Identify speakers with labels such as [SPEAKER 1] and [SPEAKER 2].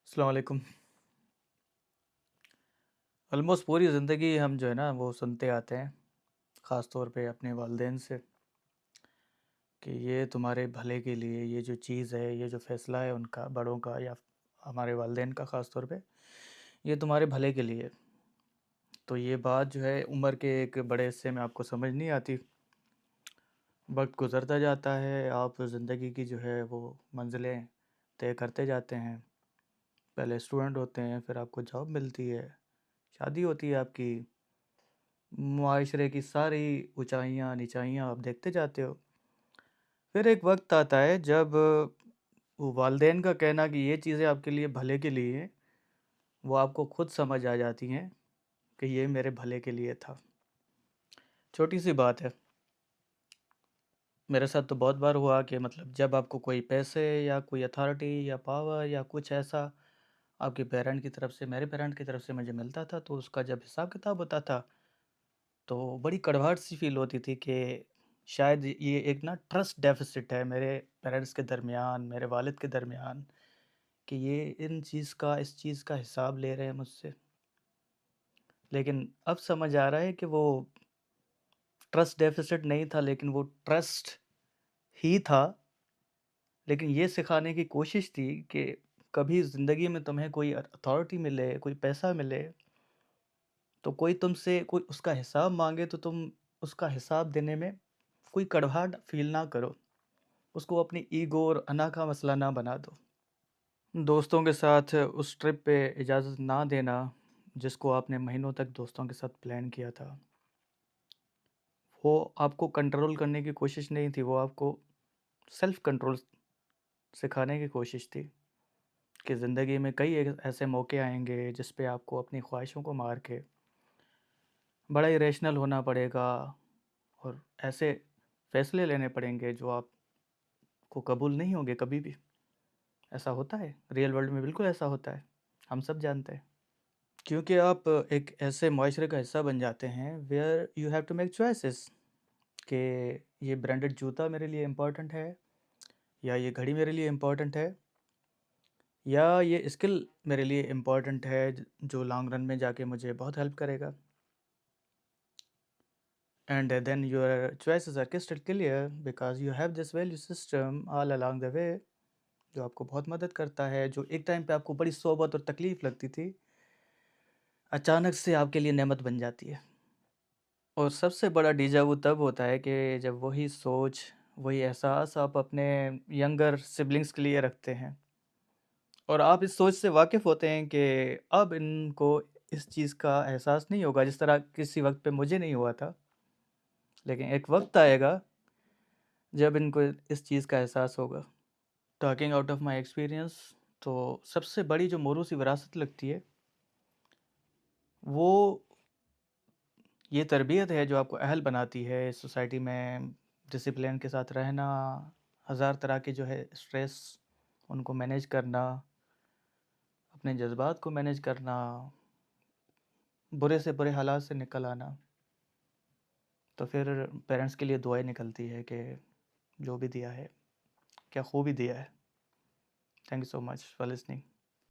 [SPEAKER 1] السلام علیکم۔ آلموسٹ پوری زندگی ہم جو ہے نا وہ سنتے آتے ہیں، خاص طور پہ اپنے والدین سے، کہ یہ تمہارے بھلے کے لیے یہ جو چیز ہے، یہ جو فیصلہ ہے ان کا، بڑوں کا یا ہمارے والدین کا خاص طور پہ، یہ تمہارے بھلے کے لیے۔ تو یہ بات جو ہے عمر کے ایک بڑے حصے میں آپ کو سمجھ نہیں آتی، وقت گزرتا جاتا ہے، آپ زندگی کی جو ہے وہ منزلیں طے کرتے جاتے ہیں۔ پہلے اسٹوڈنٹ ہوتے ہیں، پھر آپ کو جاب ملتی ہے، شادی ہوتی ہے آپ کی، معاشرے کی ساری اونچائیاں نیچائیاں آپ دیکھتے جاتے ہو۔ پھر ایک وقت آتا ہے جب وہ والدین کا کہنا کہ یہ چیزیں آپ کے لیے بھلے کے لیے ہیں، وہ آپ کو خود سمجھ آ جاتی ہیں کہ یہ میرے بھلے کے لیے تھا۔ چھوٹی سی بات ہے، میرے ساتھ تو بہت بار ہوا کہ مطلب جب آپ کو کوئی پیسے یا کوئی اتھارٹی یا پاور یا کچھ ایسا آپ کے پیرنٹ کی طرف سے، میرے پیرنٹ کی طرف سے مجھے ملتا تھا، تو اس کا جب حساب کتاب ہوتا تھا تو بڑی کڑواہٹ سی فیل ہوتی تھی کہ شاید یہ ایک نا ٹرسٹ ڈیفیسٹ ہے میرے پیرنٹس کے درمیان، میرے والد کے درمیان، کہ یہ اس چیز کا حساب لے رہے ہیں مجھ سے۔ لیکن اب سمجھ آ رہا ہے کہ وہ ٹرسٹ ڈیفیسٹ نہیں تھا، لیکن وہ ٹرسٹ ہی تھا، لیکن یہ سکھانے کی کوشش تھی کہ کبھی زندگی میں تمہیں کوئی اتھارٹی ملے، کوئی پیسہ ملے، تو کوئی تم سے کوئی اس کا حساب مانگے تو تم اس کا حساب دینے میں کوئی کڑواہٹ فیل نہ کرو، اس کو اپنی ایگو اور انا کا مسئلہ نہ بنا دو۔ دوستوں کے ساتھ اس ٹرپ پہ اجازت نہ دینا جس کو آپ نے مہینوں تک دوستوں کے ساتھ پلان کیا تھا، وہ آپ کو کنٹرول کرنے کی کوشش نہیں تھی، وہ آپ کو سیلف کنٹرول سکھانے کی کوشش تھی کہ زندگی میں کئی ایسے موقع آئیں گے جس پہ آپ کو اپنی خواہشوں کو مار کے بڑا ہی ریشنل ہونا پڑے گا، اور ایسے فیصلے لینے پڑیں گے جو آپ کو قبول نہیں ہوں گے کبھی بھی۔ ایسا ہوتا ہے ریئل ورلڈ میں، بالکل ایسا ہوتا ہے، ہم سب جانتے ہیں، کیونکہ آپ ایک ایسے معاشرے کا حصہ بن جاتے ہیں where you have to make choices, کہ یہ برانڈڈ جوتا میرے لیے امپورٹنٹ ہے، یا یہ گھڑی میرے لیے امپورٹنٹ ہے، یا یہ اسکل میرے لیے امپورٹنٹ ہے جو لانگ رن میں جا کے مجھے بہت ہیلپ کرے گا۔ And then your choices are crystal clear because you have this value system all along the way جو آپ کو بہت مدد کرتا ہے، جو ایک ٹائم پہ آپ کو بڑی صعوبت اور تکلیف لگتی تھی، اچانک سے آپ کے لیے نعمت بن جاتی ہے۔ اور سب سے بڑا ڈیجاوو تب ہوتا ہے کہ جب وہی سوچ، وہی احساس آپ اپنے ینگر سبلنگس کے لیے رکھتے ہیں، اور آپ اس سوچ سے واقف ہوتے ہیں کہ اب ان کو اس چیز کا احساس نہیں ہوگا جس طرح کسی وقت پہ مجھے نہیں ہوا تھا، لیکن ایک وقت آئے گا جب ان کو اس چیز کا احساس ہوگا۔ Talking out of my experience, تو سب سے بڑی جو موروثی وراثت لگتی ہے وہ یہ تربیت ہے جو آپ کو اہل بناتی ہے سوسائٹی میں، ڈسپلن کے ساتھ رہنا، ہزار طرح کے جو ہے اسٹریس ان کو مینیج کرنا، اپنے جذبات کو مینیج کرنا، برے سے برے حالات سے نکل آنا۔ تو پھر پیرنٹس کے لیے دعائیں نکلتی ہے کہ جو بھی دیا ہے کیا خوبی دیا ہے۔ Thank you so much for listening.